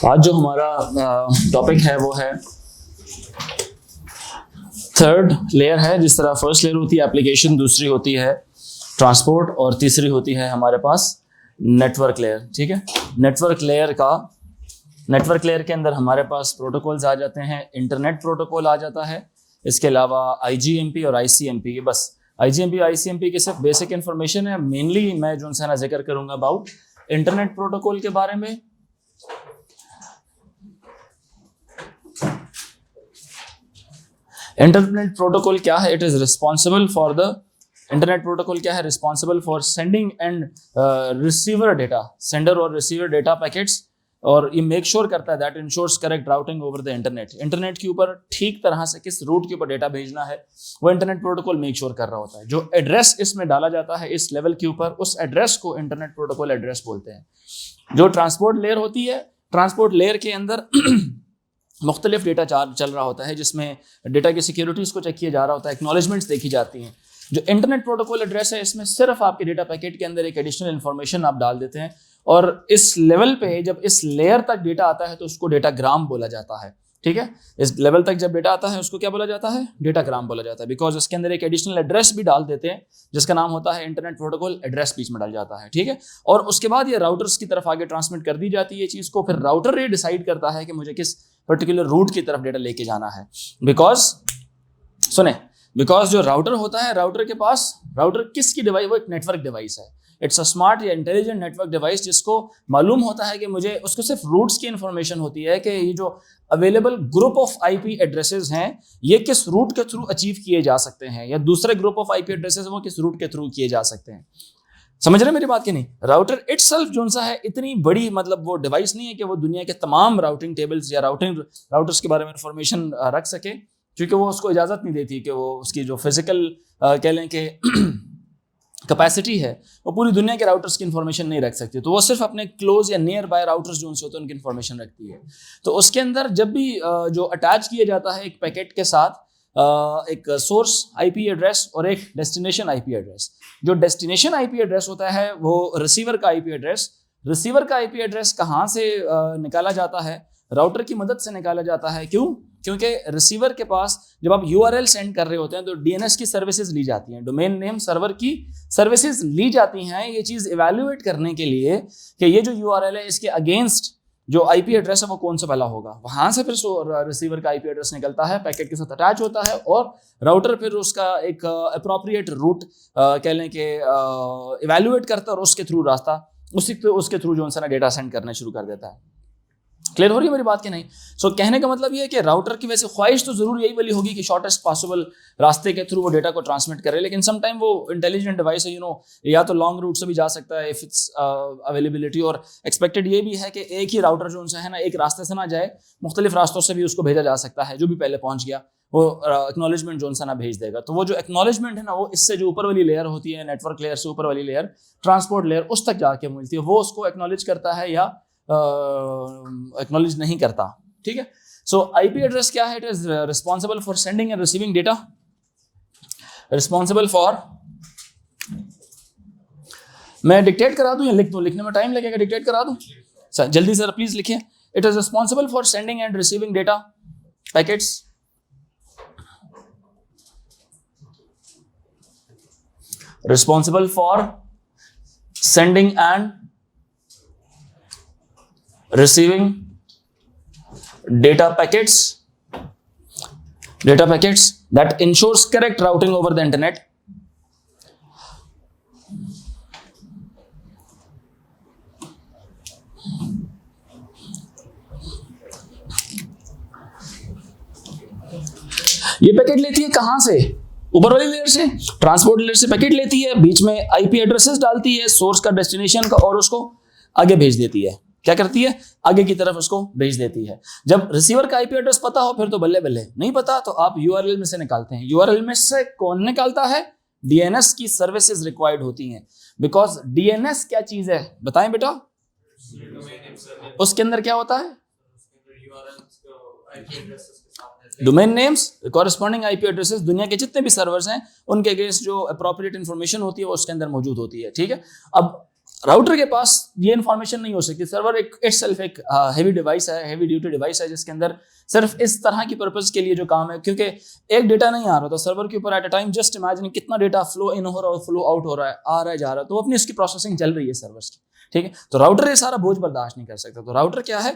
आज जो हमारा टॉपिक है वो है थर्ड लेयर है। जिस तरह फर्स्ट लेयर होती है एप्लीकेशन, दूसरी होती है ट्रांसपोर्ट और तीसरी होती है हमारे पास नेटवर्क लेयर। ठीक है, नेटवर्क लेयर के अंदर हमारे पास प्रोटोकॉल्स आ जाते हैं। इंटरनेट प्रोटोकॉल आ जाता है, इसके अलावा IGMP और ICMP। ये बस IGMP और ICMP की सिर्फ बेसिक इंफॉर्मेशन है। मेनली मैं जो है ना जिक्र करूंगा अबाउट इंटरनेट प्रोटोकॉल के बारे में। इंटरनेट प्रोटोकॉल क्या है? It is responsible for the internet protocol क्या है? Responsible for sending and receiver data, sender और रिसीवर डेटा पैकेट्स, और ये मेक श्योर करता है that ensures correct routing over the internet के ऊपर ठीक तरह से किस रूट के ऊपर डेटा भेजना है वो इंटरनेट प्रोटोकॉल मेक श्योर कर रहा होता है। जो एड्रेस इसमें डाला जाता है इस लेवल के ऊपर, उस एड्रेस को इंटरनेट प्रोटोकॉल एड्रेस बोलते हैं। जो ट्रांसपोर्ट लेयर होती है, ट्रांसपोर्ट लेयर के अंदर मुख्तलिफ डेटा चल रहा होता है, जिसमें डेटा की सिक्योरिटीज़ को चेक किया जा रहा होता है, एक्नॉलेजमेंट्स देखी जाती हैं। जो इंटरनेट प्रोटोकॉल एड्रेस है, इसमें सिर्फ आपके डेटा पैकेट के अंदर एक एडिशनल इन्फॉर्मेशन आप डाल देते हैं, और इस लेवल पे जब इस लेयर तक डेटा आता है तो उसको डेटाग्राम बोला जाता है। ठीक है, इस लेवल तक जब डेटा आता है उसको क्या बोला जाता है? डेटाग्राम बोला जाता है, बिकॉज इसके अंदर एक एडिशनल एड्रेस भी डाल देते हैं जिसका नाम होता है इंटरनेट प्रोटोकॉल एड्रेस, बीच में डाल जाता है। ठीक है, और उसके बाद ये राउटर्स की तरफ आगे ट्रांसमिट कर दी जाती है चीज़ को। फिर राउटर ये डिसाइड करता है कि मुझे किस पर्टिकुलर रूट की तरफ डेटा लेके जाना है। बिकॉज जो राउटर होता है, राउटर किसकी डिवाइस? वो एक नेटवर्क डिवाइस है। इट्स अ स्मार्ट या इंटेलिजेंट नेटवर्क डिवाइस जिसको मालूम होता है कि मुझे, उसको सिर्फ रूट्स की इंफॉर्मेशन होती है कि ये जो available group of IP addresses हैं ये किस रूट के थ्रू अचीव किए जा सकते हैं, या दूसरे ग्रुप ऑफ IP एड्रेसेस वो किस रूट के थ्रू किए जा सकते हैं। समझ रहे मेरी बात कि नहीं? राउटर इटसेल्फ जो सा है इतनी बड़ी, मतलब वो डिवाइस नहीं है कि वो दुनिया के तमाम राउटिंग टेबल्स या राउटर्स के बारे में इंफॉर्मेशन रख सके, क्योंकि वो उसको इजाज़त नहीं देती कि वो उसकी जो फिजिकल कह लें कि कैपेसिटी है वो पूरी दुनिया के राउटर्स की इंफॉर्मेशन नहीं रख सकती। तो वो सिर्फ अपने क्लोज या नियर बाय राउटर्स जो उनसे होते हैं उनकी इंफॉर्मेशन रखती है। तो उसके अंदर जब भी जो अटैच किया जाता है एक पैकेट के साथ एक सोर्स IP एड्रेस और एक डेस्टिनेशन IP एड्रेस। जो डेस्टिनेशन IP एड्रेस होता है वो रिसीवर का IP एड्रेस। रिसीवर का IP एड्रेस कहाँ से निकाला जाता है? राउटर की मदद से निकाला जाता है। क्यों? क्योंकि रिसीवर के पास जब आप URL सेंड कर रहे होते हैं तो DNS की सर्विसेज ली जाती हैं, डोमेन नेम सर्वर की सर्विसेज ली जाती हैं, ये चीज़ इवैल्यूएट करने के लिए कि ये जो URL है इसके अगेंस्ट जो IP एड्रेस है वो कौन सा वाला होगा। वहाँ से फिर रिसीवर का IP एड्रेस निकलता है, पैकेट के साथ अटैच होता है, और राउटर फिर उसका एक अप्रोप्रिएट रूट कह लें कि इवैल्यूएट करता है, और उसके थ्रू रास्ता उसके थ्रू जो है डेटा सेंड करना शुरू कर देता है। क्लियर हो रही है मेरी बात कि नहीं? सो कहने का मतलब ये है कि राउटर की वैसे ख्वाहिश तो जरूर यही वाली होगी कि शॉर्टेस्ट पॉसिबल रास्ते के थ्रू वो डेटा को ट्रांसमिट करे, लेकिन सम टाइम वो इंटेलिजेंट डिवाइस है, या तो लॉन्ग रूट से भी जा सकता है इफ इट्स अवेलेबिलिटी, और एक्सपेक्टेड ये भी है कि एक ही राउटर जो है ना एक रास्ते से ना जाए, मुख्तलिफ रास्तों से भी उसको भेजा जा सकता है। जो भी पहले पहुंच गया वो एक्नॉलेजमेंट जो ना भेज देगा। तो वो जो एक्नॉलेजमेंट है ना वो इससे जो ऊपर वाली लेयर होती है, नेटवर्क लेयर से ऊपर वाली लेयर, ट्रांसपोर्ट लेयर, उस तक जाके मिलती है। वो उसको एक्नॉलेज करता है या एक्नॉलेज नहीं करता। ठीक है, सो IP एड्रेस क्या है? It is responsible for sending and receiving data. Responsible for, मैं डिक्टेट करा दूं या लिख दूं? लिखने में टाइम लगेगा, डिक्टेट करा दूं? सर जल्दी सर प्लीज लिखिए। It is responsible for sending and receiving data packets. Responsible for sending and receiving data packets that ensures correct routing over the internet. ये पैकेट लेती है कहां से? ऊपर वाली लेयर से, ट्रांसपोर्ट लेयर से पैकेट लेती है, बीच में IP एड्रेसेस डालती है, सोर्स का, डेस्टिनेशन का, और उसको आगे भेज देती है। क्या करती है? आगे की तरफ उसको भेज देती है। जब रिसीवर का IP एड्रेस पता हो फिर तो बल्ले बल्ले, नहीं पता तो आप URL में से निकालते हैं। URL में से कौन निकालता है? DNS की सर्विसेज रिक्वायर्ड होती हैं, बिकॉज DNS क्या चीज है बताएं बेटा? उसके अंदर क्या होता है? Domain names, corresponding IP addresses, दुनिया के जितने भी सर्वर्स हैं उनके अगेंस्ट जो अप्रोप्रिएट इंफॉर्मेशन होती है वो उसके अंदर मौजूद होती है। ठीक है, अब राउटर के पास ये इन्फॉर्मेशन नहीं हो सकती। सर्वर एक इटसेल्फ एक हेवी डिवाइस है, हेवी ड्यूटी डिवाइस है, जिसके अंदर सिर्फ इस तरह की पर्पस के लिए जो काम है, क्योंकि एक डेटा नहीं आ रहा था सर्वर के ऊपर at a time, just imagine कितना डेटा फ्लो इन हो रहा है, फ्लो आउट हो रहा है, आ रहा है, जा रहा है, तो अपनी उसकी प्रोसेसिंग चल रही है सर्वर्स की, ठीक है। तो राउटर ये सारा बोझ बर्दाश्त नहीं कर सकता। तो राउटर क्या है,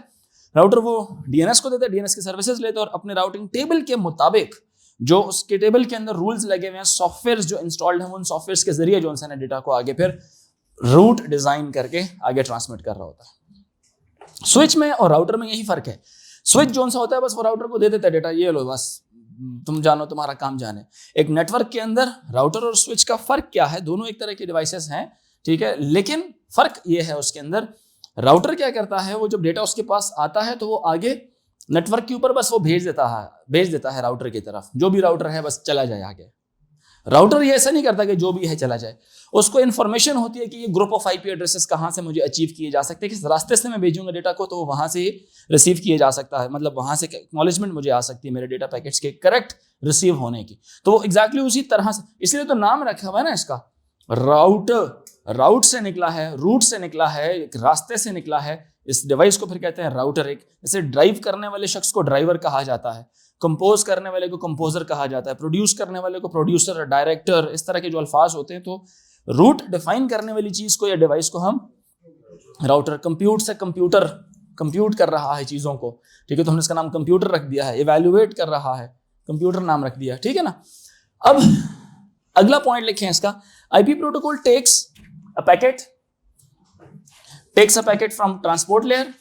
राउटर वो डीएनएस को देता है, डीएनएस की सर्विसेज लेता है और अपने राउटिंग टेबल के मुताबिक जो उसके टेबल के अंदर रूल्स लगे हुए हैं, सॉफ्टवेयर जो इंस्टॉल्ड हैं, उन सॉफ्टवेयर के जरिए जो उनसे डेटा को आगे फिर रूट डिजाइन करके आगे ट्रांसमिट कर रहा होता है। स्विच में और राउटर में यही फर्क है। स्विच जो सा होता है बस वो राउटर को दे देता है डेटा, ये लो बस तुम जानो, तुम्हारा काम जाने। एक नेटवर्क के अंदर राउटर और स्विच का फर्क क्या है, दोनों एक तरह के डिवाइसेस हैं, ठीक है, लेकिन फर्क ये है उसके अंदर, राउटर क्या करता है, वो जब डेटा उसके पास आता है तो वो आगे नेटवर्क के ऊपर बस वो भेज देता है राउटर की तरफ, जो भी राउटर है बस चला जाए आगे। राउटर ये ऐसा नहीं करता कि जो भी है चला जाए, उसको इन्फॉर्मेशन होती है कि ये ग्रुप ऑफ आईपी एड्रेसेस कहाँ से मुझे अचीव किए जा सकते हैं, किस रास्ते से मैं भेजूंगा डेटा को, तो वो वहां से ही रिसीव किए जा सकता है, मतलब वहां से एक्नॉलेजमेंट मुझे आ सकती है मेरे डेटा पैकेट्स के करेक्ट रिसीव होने की। तो वो एग्जैक्टली उसी तरह से, इसलिए तो नाम रखा हुआ है ना इसका, राउटर, राउट से निकला है, रूट से निकला है, एक रास्ते से निकला है। इस डिवाइस को फिर कहते हैं राउटर। एक जैसे ड्राइव करने वाले शख्स को ड्राइवर कहा जाता है, कंपोज करने वाले को कंपोजर कहा जाता है, प्रोड्यूस करने वाले को प्रोड्यूसर, डायरेक्टर, इस तरह के जो अल्फाज होते हैं। तो रूट डिफाइन करने वाली चीज को या डिवाइस को हम राउटर, कंप्यूट से कंप्यूटर कंप्यूट कर रहा है चीजों को, ठीक है, तो हमने इसका नाम कंप्यूटर रख दिया है, इवैल्यूएट कर रहा है, कंप्यूटर नाम रख दिया, ठीक है ना। अब अगला पॉइंट लिखें इसका, IP protocol takes a packet from transport layer.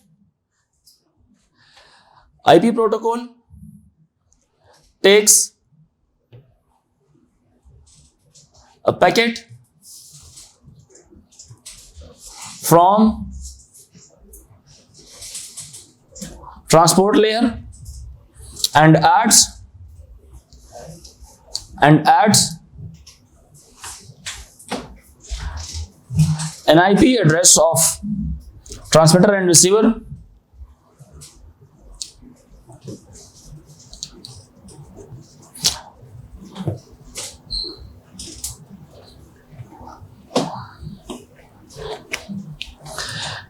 IP protocol takes a packet from transport layer and adds an IP address of transmitter and receiver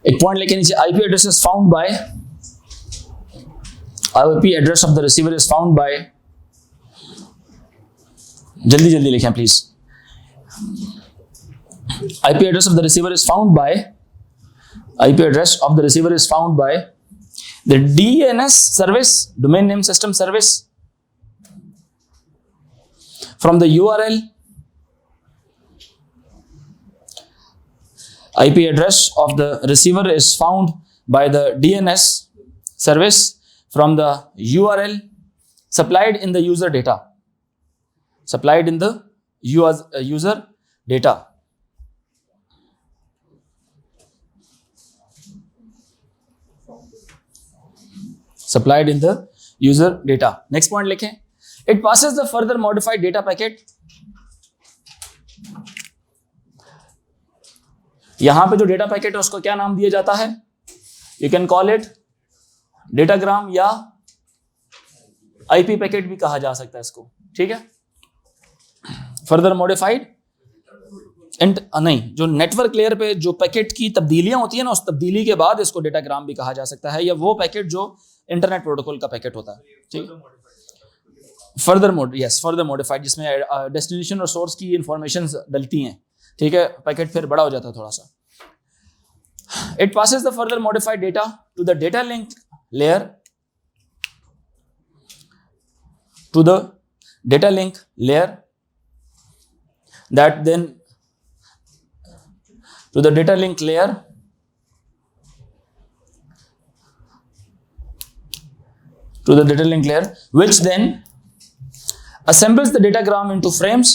एक पॉइंट लेके नीचे, IP address is found by, IP address of the receiver is found by, जल्दी जल्दी लिखें please, IP address of the receiver is found by, IP address of the receiver is found by the DNS service, domain name system service, from the URL, IP address of the receiver is found by the DNS service from the URL supplied in the user data. Supplied in the user data. Supplied in the user data. Next point लिखें. It passes the further modified data packet. यहां पे जो data packet है उसको क्या नाम दिया जाता है, you can call it datagram या आईपी पैकेट भी कहा जा सकता है इसको, ठीक है। फर्दर मॉडिफाइड नहीं, जो नेटवर्क लेयर पे जो पैकेट की तब्दीलियां होती है ना, उस तब्दीली के बाद इसको डेटाग्राम भी कहा जा सकता है, या वो पैकेट जो इंटरनेट प्रोटोकॉल का पैकेट होता है, ठीक है। फर्दर मॉडिफाइड, जिसमें डेस्टिनेशन और सोर्स की इंफॉर्मेशन डलती हैं, ठीक है, पैकेट फिर बड़ा हो जाता है थोड़ा सा। It passes the further modified data to the data link layer, to the data link layer, that then to the data link layer, which then assembles the datagram into frames,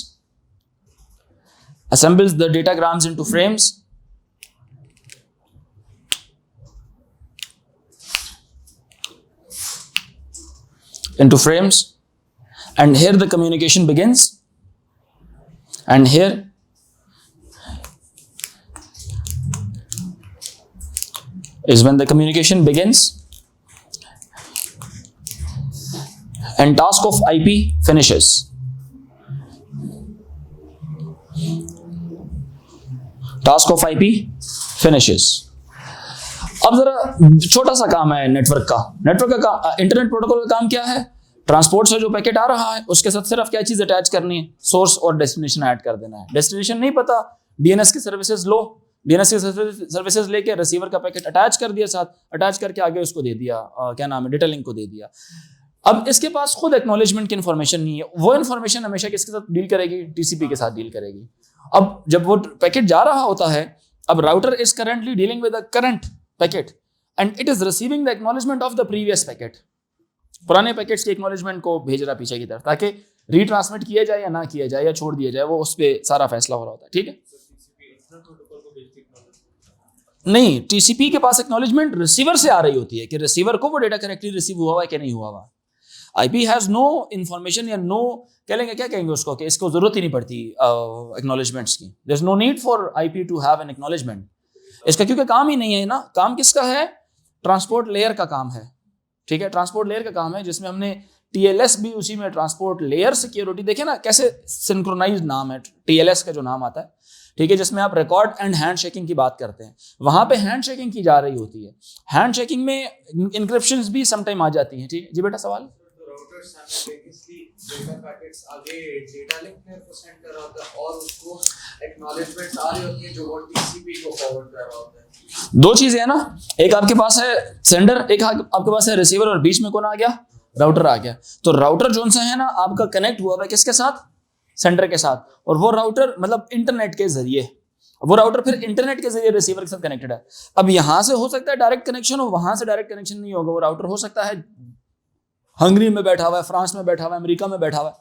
assembles the datagrams into frames, and here the communication begins, and here is when the communication begins and task of IP finishes. Task of IP finishes. अब जरा छोटा सा काम है network का। Network का काम, internet protocol का काम क्या है? ट्रांसपोर्ट से जो पैकेट आ रहा है उसके साथ सिर्फ क्या चीज अटैच करनी है? सोर्स और डेस्टिनेशन ऐड कर देना है। डेस्टिनेशन नहीं पता, डीएनएस की सर्विसेज लो, डीएनएस की सर्विसेज लेके रिसीवर का पैकेट अटैच कर दिया, साथ अटैच करके आगे उसको दे दिया, क्या नाम है, डेटा लिंक को दे दिया। अब इसके पास खुद एक्नॉलेजमेंट की इन्फॉर्मेशन नहीं है, वो इन्फॉर्मेशन हमेशा किसके साथ डील करेगी? टीसीपी के साथ डील करेगी। अब जब वो पैकेट जा रहा होता है, अब router is currently dealing with the current packet and it is receiving the acknowledgement of the previous packet. पुराने पैकेट्स के एक्नॉलेजमेंट को भेज रहा पीछे की तरफ, ताकि रीट्रांसमिट किया जाए या ना किया जाए या छोड़ दिया जाए, वो उस पर सारा फैसला हो रहा होता है। ठीक है, नहीं, टीसीपी के पास एक्नॉलेजमेंट रिसीवर से आ रही होती है कि रिसीवर को वो डेटा करेक्टली रिसीव हुआ है कि नहीं हुआ हुआ। आईपी हैज नो इन्फॉर्मेशन या नो, कह लेंगे क्या कहेंगे उसको, कि इसको जरूरत ही नहीं पड़ती एक्नॉलेजमेंट्स की। There is no need for IP to have an acknowledgement. इसका क्योंकि काम ही नहीं है ना। काम किसका है? ट्रांसपोर्ट लेयर का काम है। ठीक है, ट्रांसपोर्ट लेयर का काम है, जिसमें हमने टीएलएस भी उसी में, ट्रांसपोर्ट लेयर सिक्योरिटी, देखे ना कैसे सिंक्रोनाइज नाम है टीएलएस का जो नाम आता है। ठीक है, जिसमें आप रिकॉर्ड एंड हैंड शेकिंग की बात करते हैं, वहां पे हैंड शेकिंग की जा रही होती है। हैंड शेकिंग में इंक्रिप्शंस भी समटाइम आ जाती हैं। ठीक है जी बेटा, सवाल? डेटा पैकेट्स आगे डेटा लिंक लेयर को सेंड कर रहा होता है और उसको एक्नॉलेजमेंट्स आ रही होती है जो वो टीसीपी को फॉरवर्ड कर रहा होता है। दो चीजें है ना, एक आपके पास है सेंडर, एक आपके पास है रिसीवर, और बीच में कौन आ गया? राउटर आ गया। तो राउटर जो सा है ना आपका कनेक्ट हुआ है किसके साथ? सेंडर के साथ। और वो राउटर मतलब इंटरनेट के जरिए, वो राउटर फिर इंटरनेट के जरिए रिसीवर के साथ कनेक्टेड है। अब यहां से हो सकता है डायरेक्ट कनेक्शन हो, वहां से डायरेक्ट कनेक्शन नहीं होगा। वो राउटर हो सकता है हंगरी में बैठा हुआ है, फ्रांस में बैठा हुआ है, अमेरिका में बैठा हुआ है,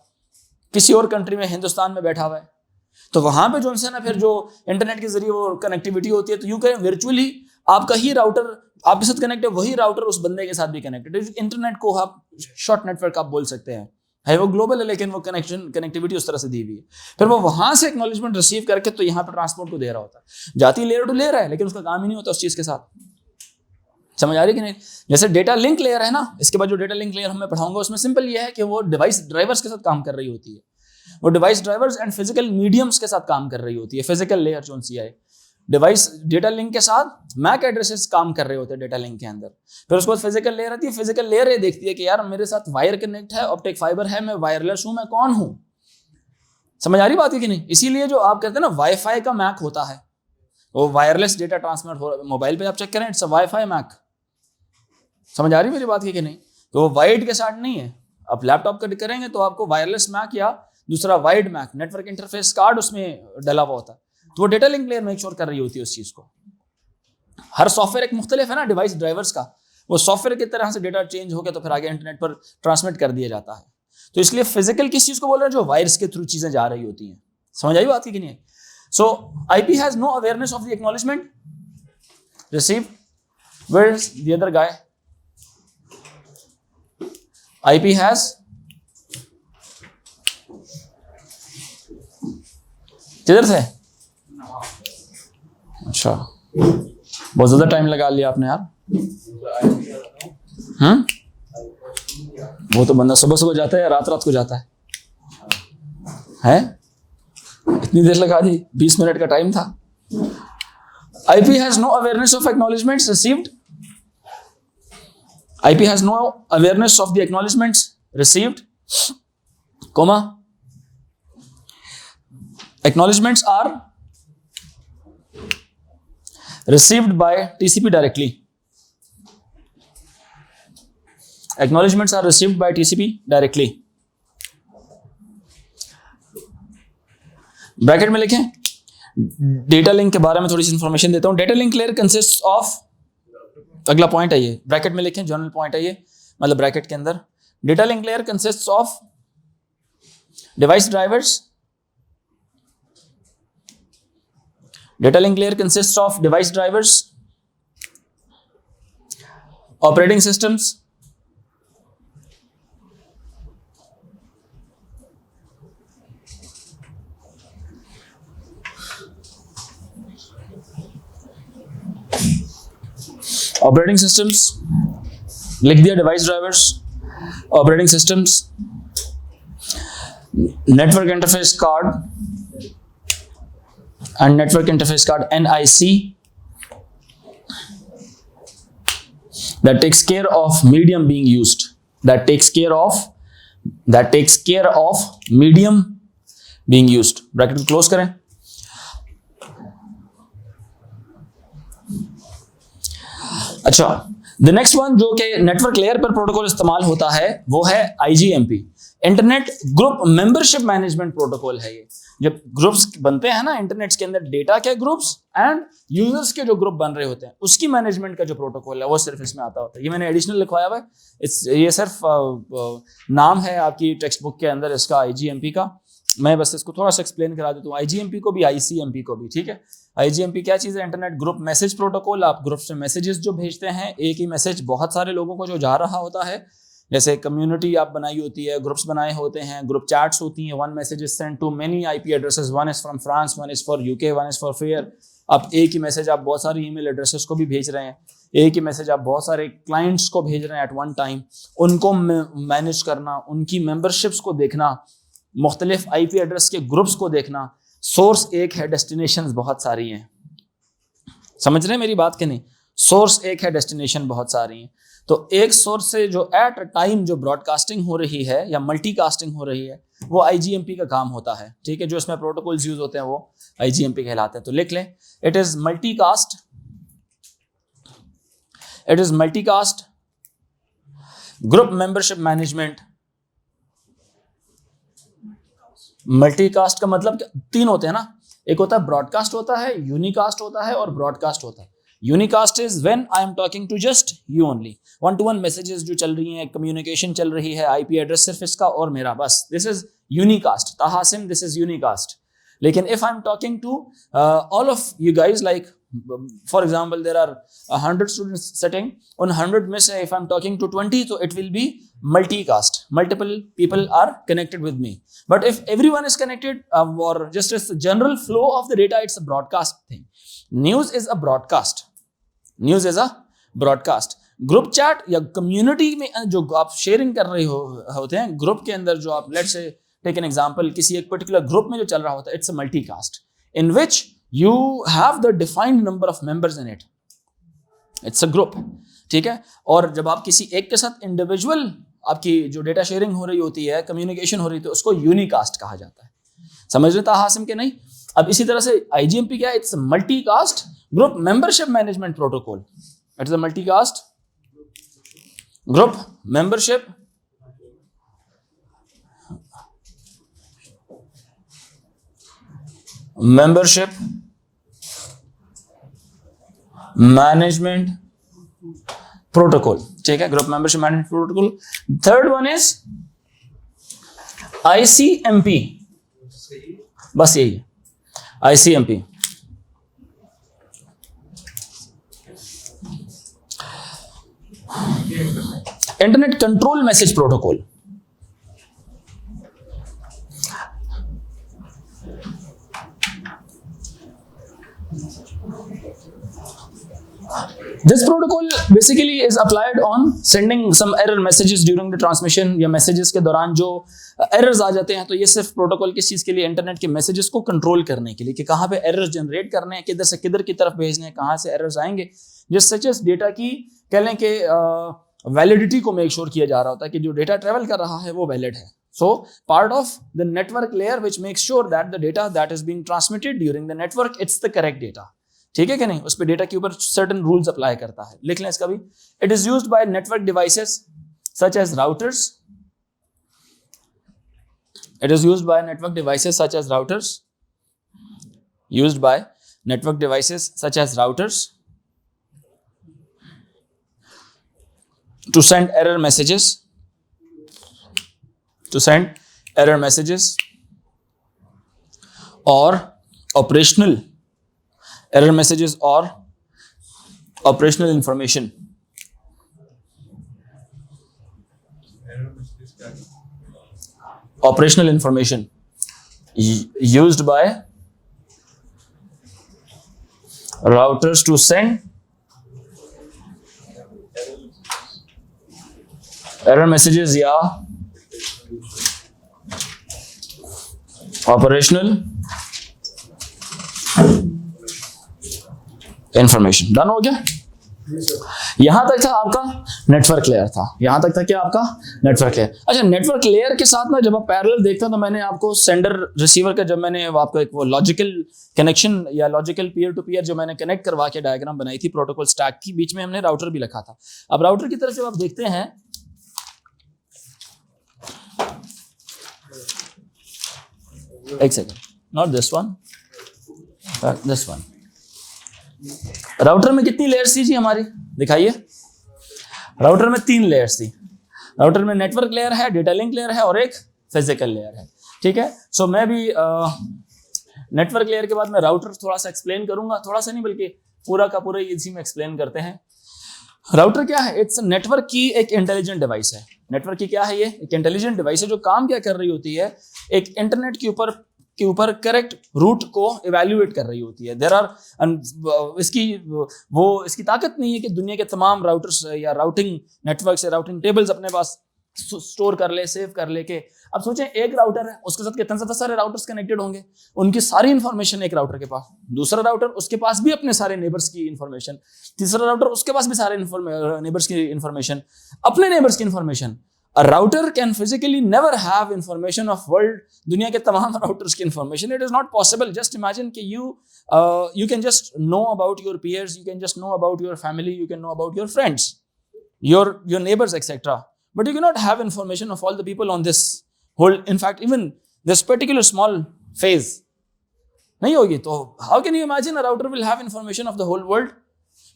किसी और कंट्री में, हिंदुस्तान में बैठा हुआ है। तो वहां पे जो है ना फिर जो इंटरनेट के जरिए वो कनेक्टिविटी होती है, तो यूं कहें वर्चुअली आपका ही राउटर आपके साथ कनेक्ट है, वही राउटर उस बंदे के साथ भी कनेक्टेड है। इंटरनेट को आप शॉर्ट नेटवर्क आप बोल सकते हैं, है वो ग्लोबल है, लेकिन वो कनेक्टिविटी उस तरह से दी हुई है। फिर वो वहां से एक्नॉलेजमेंट रिसीव करके तो यहाँ पे ट्रांसपोर्ट को दे रहा होता है। जाती लेयर टू लेयर है, लेकिन उसका काम ही नहीं होता उस चीज के साथ। समझ आ रही कि नहीं? जैसे डेटा लिंक लेयर है ना, इसके बाद जो डेटा लिंक लेयर हमें पढ़ाऊंगा उसमें सिंपल ये है कि वो डिवाइस ड्राइवर्स के साथ काम कर रही होती है। वो device drivers and physical mediums के साथ काम कर रही होती है। फिजिकल लेयर जो सी है, डिवाइस डेटा लिंक के साथ मैक एड्रेसेस काम कर रहे होते हैं डेटा लिंक के अंदर। फिर उसके बाद फिजिकल लेयर आती है। फिजिकल लेयर ये देखती है कि यार मेरे साथ वायर कनेक्ट है, ऑप्टिक फाइबर है, मैं वायरलेस हूं, मैं कौन हूं। समझ आ रही बात है कि नहीं? इसीलिए जो आप कहते हैं ना वाईफाई का मैक होता है, वो वायरलेस डेटा ट्रांसमिट हो, मोबाइल पे आप चेक करें, इट्स अ वाईफाई मैक। समझ आ रही मेरी बात की कि नहीं? तो वो वाइड के साथ नहीं है। आप लैपटॉप का करेंगे तो आपको वायरलेस मैक या दूसरा wide MAC, network interface card उसमें डला हुआ होता है। तो वो data link layer make sure कर रही होती है उस चीज को। हर सॉफ्टवेयर एक मुख्तलिफ है ना डिवाइस ड्राइवर्स का, वो सॉफ्टवेयर की तरह से डेटा चेंज हो गया तो फिर आगे इंटरनेट पर ट्रांसमिट कर दिया जाता है। तो इसलिए फिजिकल किस चीज को बोल रहे हैं? जो वायर्स के थ्रू चीजें जा रही होती हैं। समझ आई बात की कि नहीं? So IP has no awareness of the acknowledgement receive. Where is the other guy? IP has किधर से? अच्छा, बहुत ज्यादा टाइम लगा लिया आपने यार। वो तो बंदा सुबह सुबह जाता है या रात रात को जाता है? इतनी देर लगा दी, 20 मिनट का टाइम था। IP has no awareness of acknowledgements received. IP has no awareness of the acknowledgements received, comma, acknowledgements are received by TCP directly. Acknowledgements are received by TCP directly. Bracket में लिखें, data link के बारे में थोड़ी सी information देता हूं। Data link layer consist of, अगला point है ये, ब्रैकेट में लिखें, जनरल पॉइंट है ये, मतलब ब्रैकेट के अंदर। Data link layer consists of device drivers. Data link layer consists of device drivers, operating systems, operating systems लिख दिया, device drivers, operating systems, network interface card and network interface card NIC, that takes care of medium being used, that takes care of medium being used. Bracket को close करें. अच्छा, the next one जो कि network layer पर protocol इस्तेमाल होता है वो है IGMP, internet group membership management protocol है. ये जब ग्रुप्स बनते हैं ना इंटरनेट के अंदर, डेटा के ग्रुप्स एंड यूजर्स के जो ग्रुप बन रहे होते हैं, उसकी मैनेजमेंट का जो प्रोटोकॉल है वो सिर्फ इसमें आता होता है. ये मैंने एडिशनल लिखवाया हुआ है, ये सिर्फ नाम है आपकी टेक्स्ट बुक के अंदर इसका IGMP का. मैं बस इसको थोड़ा सा एक्सप्लेन करा देता हूँ. IGMP को भी, ICMP को भी. ठीक है, IGMP क्या चीज़ है? Internet group message protocol. आप ग्रुप से मैसेजेस जो भेजते हैं, एक ही मैसेज बहुत सारे लोगों को जो जा रहा होता है, जैसे कम्युनिटी आप बनाई होती है, ग्रुप्स बनाए होते हैं, ग्रुप चैट्स होती हैं. One message is send to many IP addresses, one is from France, one is for UK, one is for fair. आप एक ही मैसेज आप बहुत सारे ईमेल एड्रेसेस को भी भेज रहे हैं, एक ही मैसेज आप बहुत सारे क्लाइंट्स को भेज रहे हैं एट वन टाइम. उनको मैनेज करना, उनकी मेंबरशिप्स को देखना, मुख्तलिफ IP एड्रेस के ग्रुप्स को देखना. सोर्स एक है, डेस्टिनेशंस बहुत सारी हैं. समझ रहे हैं मेरी बात कि नहीं? सोर्स एक है, डेस्टिनेशन बहुत सारी हैं. तो एक सोर्स से जो एट अ टाइम जो ब्रॉडकास्टिंग हो रही है या मल्टीकास्टिंग हो रही है, वो IGMP का काम होता है. ठीक है, जो इसमें प्रोटोकॉल्स यूज होते हैं वो IGMP कहलाते हैं. तो लिख लें, it is multicast group membership management. Multicast का मतलब तीन होते हैं ना, एक होता है ब्रॉडकास्ट होता है, यूनिकास्ट होता है और ब्रॉडकास्ट होता है. Unicast is when I am talking to just you only, one to one messages जो चल रही हैं, कम्युनिकेशन चल रही है, IP एड्रेस सिर्फ इसका और मेरा, बस. This is unicast. Tahasim, this is unicast. लेकिन if I am talking to all of you guys, like for example there are 100 students sitting, उन 100 में से if I am talking to 20, तो it will be multicast. Multiple people are connected with me. But if everyone is connected, or just as the general flow of the data, it's a broadcast thing. News is a broadcast. News is a broadcast. Group chat या community में जो आप sharing कर रहे होते हैं, group के अंदर जो आप, let's say take an example, किसी एक particular ग्रुप में जो चल रहा होता है, it's a multicast in which you have the defined number of members in it. It's a group. ठीक है, और जब आप किसी एक के साथ इंडिविजुअल आपकी जो डेटा शेयरिंग हो रही होती है, कम्युनिकेशन हो रही होती है, उसको यूनिकास्ट कहा जाता है. समझ रहे था हासिम के नहीं? अब इसी तरह से IGMP क्या है? It's multicast group membership management protocol. It's a multicast group membership management protocol. ठीक है, group membership management protocol. Third one is ICMP. बस यही है, ICMP. Internet control message protocol. This protocol basically is applied on sending some error messages during the transmission, या messages के दौरान जो errors आ जाते हैं. तो ये सिर्फ प्रोटोकॉल किस चीज़ के लिए? इंटरनेट के मैसेजेस को कंट्रोल करने के लिए, कि कहाँ पे एरर्स जनरेट करने हैं, किधर से किधर की तरफ भेजने हैं, कहाँ से एरर्स आएंगे. जिस सच एस डेटा की कह लें कि वैलिडिटी को मेक श्योर किया जा रहा होता है कि जो डेटा ट्रेवल कर रहा है वो वैलिड है. So part of the network layer which make sure that the data that is being transmitted during the network, it's the correct data. ठीक है कि नहीं? उस पर डेटा के ऊपर सर्टेन रूल्स अप्लाई करता है. लिख लें इसका भी. It is used by network devices such as routers. It is used by network devices such as routers. Used by network devices such as routers to send error messages, or operational error messages or operational information. Operational information used by routers to send error messages या operational information. Done हो गया? यहां तक था आपका network layer था, यहां तक था क्या आपका नेटवर्क लेयर। अच्छा, नेटवर्क लेयर के साथ ना जब आप पैरेलल देखते हो तो मैंने आपको सेंडर रिसीवर का, जब मैंने आपको एक वो लॉजिकल कनेक्शन या लॉजिकल पीयर टू पीयर जो मैंने कनेक्ट करवा के डायग्राम बनाई थी प्रोटोकॉल स्टैक की, बीच में हमने राउटर भी रखा था। अब राउटर की तरफ जब आप देखते हैं, एक second, not this one, this one. Router में कितनी लेयर्स थी जी हमारी, दिखाइए। राउटर में 3 लेयर्स थी। राउटर में नेटवर्क लेयर है, डेटा लिंक लेयर है और एक फिजिकल लेयर है, ठीक है। सो मैं भी नेटवर्क लेयर के बाद मैं राउटर थोड़ा सा एक्सप्लेन करूंगा, थोड़ा सा नहीं बल्कि पूरा का पूरा इसी में एक्सप्लेन करते हैं। राउटर क्या है? इट्स नेटवर्क की एक इंटेलिजेंट डिवाइस है। नेटवर्क की क्या है? ये एक इंटेलिजेंट डिवाइस है जो काम क्या कर रही होती है, एक इंटरनेट के ऊपर करेक्ट रूट को इवैल्यूएट कर रही होती है। देयर आर, इसकी ताकत नहीं है कि दुनिया के तमाम राउटर्स या राउटिंग नेटवर्क या राउटिंग टेबल्स अपने पास स्टोर कर ले, सेव कर ले के। अब सोचें एक राउटर है, उसके साथ कितने सारे राउटर्स कनेक्टेड होंगे, उनकी सारी इंफॉर्मेशन एक राउटर के पास, दूसरा राउटर उसके पास भी अपने सारे नेबर्स की इंफॉर्मेशन, तीसरा राउटर उसके पास भी सारे नेबर्स की इंफॉर्मेशन, अपने नेबर्स की information. A router can physically never have information of world, दुनिया के तमाम routers की information. It is not possible. Just imagine कि you can just know about your peers, you can just know about your family, you can know about your friends, your neighbors, etc. But you cannot have information of all the people on this whole. In fact, even this particular small phase नहीं होगी। तो how can you imagine a router will have information of the whole world,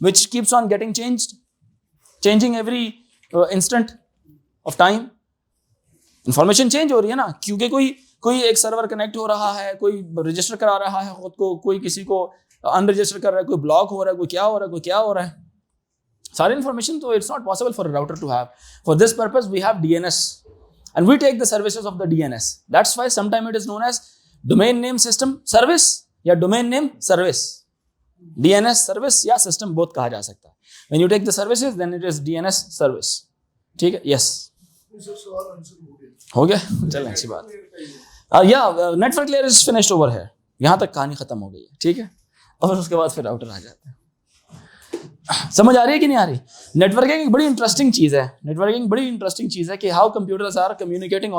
which keeps on getting changing every instant of time. Information change हो रही है ना, क्योंकि कोई एक सर्वर कनेक्ट हो रहा है, कोई रजिस्टर करा रहा है खुद को, कोई किसी को अनरजिस्टर कर रहा है, कोई ब्लॉक हो रहा है, कोई क्या हो रहा है, सारी इंफॉर्मेशन। तो it's not possible for a router to have. For this purpose we have DNS and we take the services of the DNS। That's why sometime it is known as domain name system service या domain name service. DNS service या system both कहा जा सकता है। When you take the services then it is DNS service, ठीक है। Yes, हो गया, चलें, अच्छी बात। या network layer is finished over है, यहां तक कहानी खत्म हो गई है, ठीक है। और उसके बाद फिर राउटर आ जाते हैं। समझ आ रही है कि नहीं आ रही? नेटवर्किंग एक बड़ी इंटरेस्टिंग चीज है। नेटवर्किंग बड़ी इंटरेस्टिंग चीज है कि how computers are communicating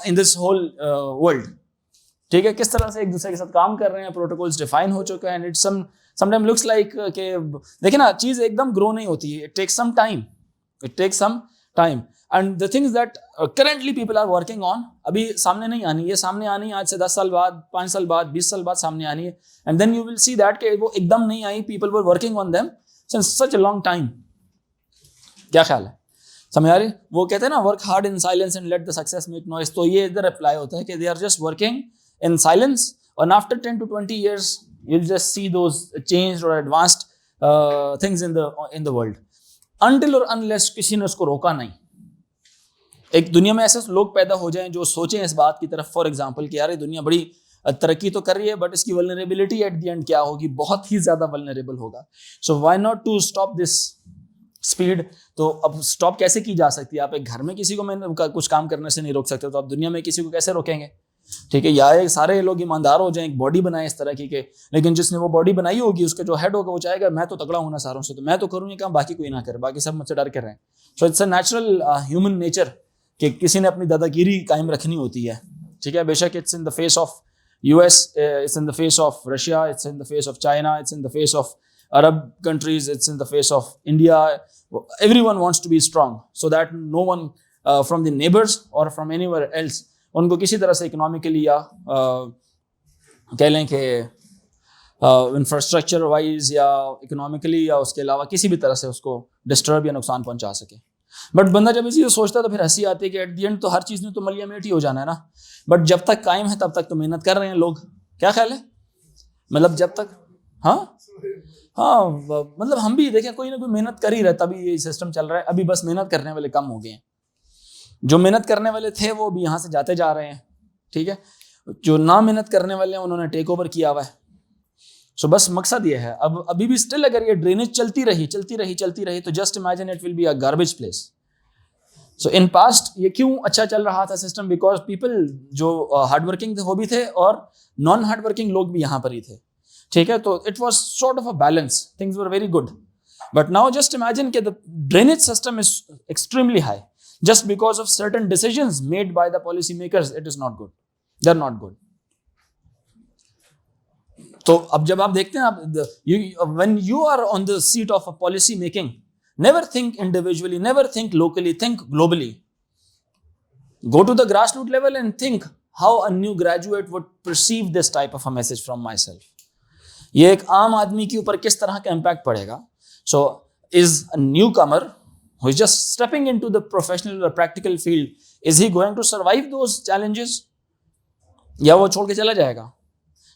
in this whole world, ठीक है। किस तरह से एक दूसरे के साथ काम कर रहे हैं, प्रोटोकॉल्स डिफाइन हो चुके हैं। इट्स समटाइम लुक्स लाइक कि देखिए ना, चीज एकदम ग्रो नहीं होती है। It takes some time and the things that currently people are working on अभी सामने नहीं आनी, ये सामने आनी आज से 10 साल बाद, 5 साल बाद, 20 साल बाद सामने आनी है। and then you will see that कि वो एकदम नहीं आई, people were working on them since such a long time। क्या ख्याल है, समझ आ रही? वो कहते हैं ना, work hard in silence and let the success make noise। तो ये इधर अप्लाई होता है कि they are just working in silence and after 10 to 20 years you'll just see those changed or advanced things in the world until or unless किसी ने उसको रोका नहीं। एक दुनिया में ऐसे लोग पैदा हो जाएं जो सोचें इस बात की तरफ, फॉर एग्जांपल कि यार ये दुनिया बड़ी तरक्की तो कर रही है बट इसकी वल्नरेबिलिटी एट द एंड क्या होगी, बहुत ही ज्यादा वल्नरेबल होगा। So why not to stop this speed. तो अब स्टॉप कैसे की जा सकती है? आप एक घर में किसी को कुछ काम करने से नहीं रोक सकते, तो आप दुनिया में किसी को कैसे रोकेंगे? ठीक है, या सारे लोग ईमानदार हो जाएं, एक बॉडी बनाए इस तरह की के, लेकिन जिसने वो बॉडी बनाई होगी उसका जो हेड होगा वो चाहेगा मैं तो तगड़ा हूं ना सारों से, तो मैं तो करूँ ये काम, बाकी कोई ना करे, बाकी सब मुझसे डर कर रहे हैं। So it's a natural human nature कि किसी ने अपनी दादागिरी कायम रखनी होती है, ठीक है। बेशक it's in the face of US, it's in the face of Russia, it's in the face of China, it's in the face of Arab countries, it's in the face of India. Everyone wants to be strong so that no one from the neighbours और from anywhere else उनको किसी तरह से economically या कह लें कि infrastructure wise या इकोनॉमिकली या उसके अलावा किसी भी तरह से उसको डिस्टर्ब या नुकसान पहुंचा सके। बट बंदा जब इसी सोचता है तो फिर हंसी आती है कि एट दी एंड तो हर चीज़ में तो मलिया मेट ही हो जाना है ना। बट जब तक कायम है तब तक तो मेहनत कर रहे हैं लोग, क्या ख्याल है? मतलब जब तक हाँ मतलब हम भी देखें कोई ना कोई मेहनत कर ही रहा है, तभी ये सिस्टम चल रहा है। अभी बस मेहनत करने वाले कम हो गए हैं, जो मेहनत करने वाले थे वो भी यहाँ से जाते जा रहे हैं, ठीक है। जो ना मेहनत करने वाले हैं उन्होंने टेक ओवर किया हुआ है। सो बस मकसद ये है, अब अभी भी स्टिल अगर ये ड्रेनेज चलती रही तो just imagine it will be a garbage place. So in past ये क्यों अच्छा चल रहा था सिस्टम? बिकॉज पीपल जो हार्डवर्किंग थे वो भी थे और नॉन हार्डवर्किंग लोग भी यहाँ पर ही थे, ठीक है। तो it was sort of a balance, things were very good. But now just imagine that the drainage system is extremely high. Just because of certain decisions made by the policymakers, it is not good. They're not good. तो अब जब आप देखते हैं आप when you are on the seat of a policy making, never think individually, never think locally, think globally. Go to the grassroots level and think how a new graduate would perceive this type of a message from myself. ये एक आम आदमी के ऊपर किस तरह का impact पड़ेगा. So is a newcomer who is just stepping into the professional or practical field, is he going to survive those challenges? या वो छोड़ के चला जाएगा?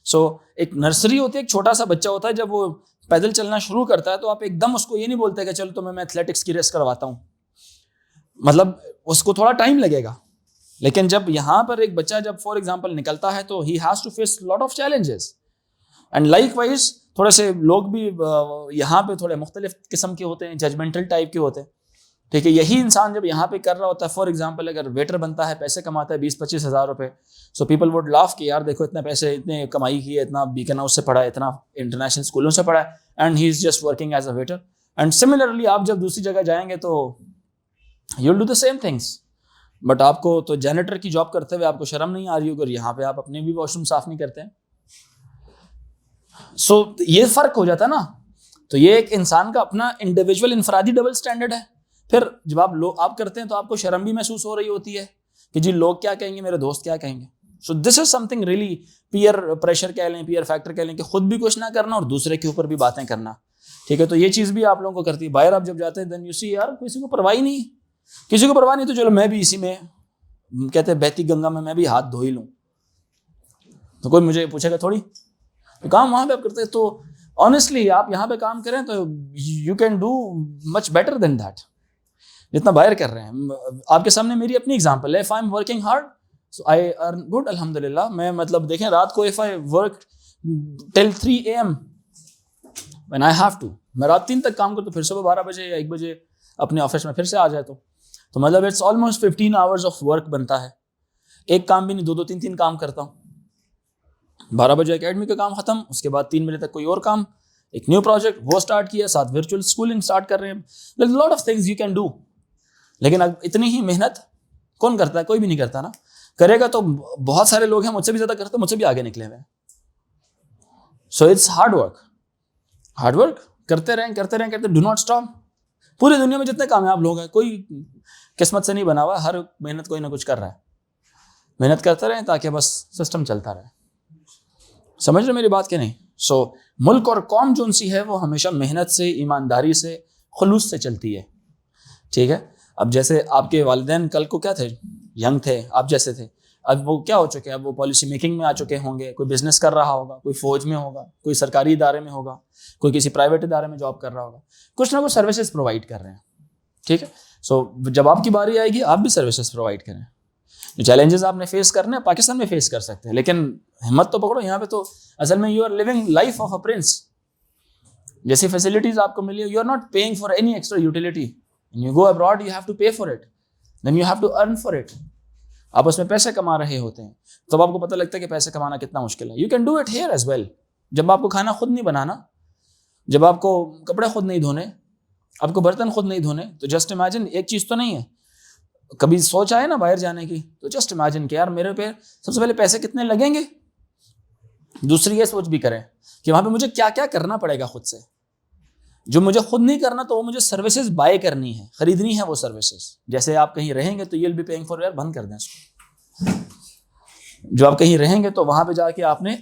So एक नर्सरी होती है, एक छोटा सा बच्चा होता है, जब वो पैदल चलना शुरू करता है तो आप एकदम उसको ये नहीं बोलते कि चलो तो मैं एथलेटिक्स की रेस करवाता हूँ. मतलब उसको थोड़ा टाइम लगेगा. लेकिन जब यहाँ पर एक बच्चा जब फॉर एग्जाम्पल निकलता है तो he has to face lot of challenges. And likewise थोड़े से लोग भी यहाँ पे थोड़े मुख्तलिफ किस्म के होते हैं, जजमेंटल टाइप के होते हैं. ठीक है, यही इंसान जब यहाँ पे कर रहा होता है, फॉर एग्जांपल अगर वेटर बनता है, पैसे कमाता है 20-25 हज़ार रुपए, सो पीपल वुड लाफ कि यार देखो इतने पैसे, इतने कमाई की है, इतना बीकन हाउस से पढ़ा है, इतना इंटरनेशनल स्कूलों से पढ़ा है, and he is just working as a waiter. And similarly आप जब दूसरी जगह जाएंगे तो you will do the same things. But आपको तो जैनेटर की जॉब करते हुए आपको शर्म नहीं आ रही होगी, और यहाँ पे आप अपने भी वॉशरूम साफ नहीं करते हैं. सो ये फर्क हो जाता है ना. तो ये एक इंसान का अपना इंडिविजुअल इंफरादी डबल स्टैंडर्ड है. फिर जब आप करते हैं तो आपको शर्म भी महसूस हो रही होती है कि जी लोग क्या कहेंगे, मेरे दोस्त क्या कहेंगे. So this is something really peer pressure कह लें, पीयर फैक्टर कह लें, कि खुद भी कुछ ना करना और दूसरे के ऊपर भी बातें करना. ठीक है, तो ये चीज़ भी आप लोगों को करती है. बाहर आप जब जाते हैं देन यू सी यार किसी को परवाह नहीं, किसी को परवाह नहीं, तो चलो मैं भी इसी में कहते हैं बहती गंगा में मैं भी हाथ धो ही लूँ, तो कोई मुझे पूछेगा थोड़ी. तो काम वहाँ पे आप करते हैं. तो ऑनेस्टली आप यहाँ पे काम करें तो you can do much better than that जितना बाहर कर रहे हैं. आपके सामने मेरी अपनी एग्जांपल है. If I am working hard so I earn good, अल्हम्दुलिल्लाह. मैं मतलब देखें रात को if I work till 3 AM when I have to, मैं रात 3 तक काम करता हूँ, फिर सुबह 12 बजे या 1 बजे अपने ऑफिस में फिर से आ जाए तो मतलब it's almost 15 hours of work बनता है. एक काम भी नहीं, 2-2, 3-3 काम करता हूँ. 12 बजे एकेडमी का काम खत्म, उसके बाद 3 बजे तक कोई और काम, एक न्यू प्रोजेक्ट वो स्टार्ट किया, साथ वर्चुअल स्कूलिंग स्टार्ट कर रहे हैं. Lot of things you can do. लेकिन अब इतनी ही मेहनत कौन करता है? कोई भी नहीं करता ना. करेगा तो बहुत सारे लोग हैं मुझसे भी ज्यादा करते, मुझसे भी आगे निकले हुए. सो इट्स हार्ड वर्क करते रहें, डू नॉट स्टॉप. पूरी दुनिया में जितने कामयाब लोग हैं, कोई किस्मत से नहीं बना हुआ, हर मेहनत कोई ना कुछ कर रहा है. मेहनत करते रहें ताकि बस सिस्टम चलता रहे. समझ रहे मेरी बात कि नहीं? सो मुल्क और कौम जो सी है वो हमेशा मेहनत से, ईमानदारी से, खुलूस से चलती है. ठीक है, अब जैसे आपके वालिदैन कल को क्या थे, यंग थे, आप जैसे थे, अब वो क्या हो चुके हैं, अब वो पॉलिसी मेकिंग में आ चुके होंगे, कोई बिजनेस कर रहा होगा, कोई फौज में होगा, कोई सरकारी इदारे में होगा, कोई किसी प्राइवेट इदारे में जॉब कर रहा होगा, कुछ ना कुछ सर्विसेज प्रोवाइड कर रहे हैं. ठीक है, सो जब आपकी बारी आएगी आप भी सर्विसेज प्रोवाइड करें. जो चैलेंजेस आपने फेस करने हैं पाकिस्तान में फेस कर सकते हैं, लेकिन हिम्मत तो पकड़ो. यहाँ पे तो असल में you are living life of a prince. जैसी फैसिलिटीज आपको मिली, you are not paying for any extra utility. You go abroad you have to pay for it, then you have to earn for it. आप उसमें पैसे कमा रहे होते हैं तब आपको पता लगता है कि पैसे कमाना कितना मुश्किल है. You can do it here as well. जब आपको खाना खुद नहीं बनाना, जब आपको कपड़े खुद नहीं धोने, आपको बर्तन खुद नहीं धोने, तो जस्ट इमेजिन, एक चीज़ तो नहीं है, कभी सोच आए ना बाहर जाने की, तो जस्ट इमेजिन कि यार मेरे पे सबसे पहले पैसे कितने लगेंगे. दूसरी ये सोच भी करें कि वहाँ पे मुझे क्या क्या करना पड़ेगा खुद से. जो मुझे खुद नहीं करना तो वो मुझे सर्विसेज बाय करनी है, खरीदनी है वो सर्विसेज. जैसे आप कहीं रहेंगे तो ये विल बी पेइंग फॉर, यार बंद कर दें इसको. जो आप कहीं रहेंगे तो वहाँ पे जाके आपने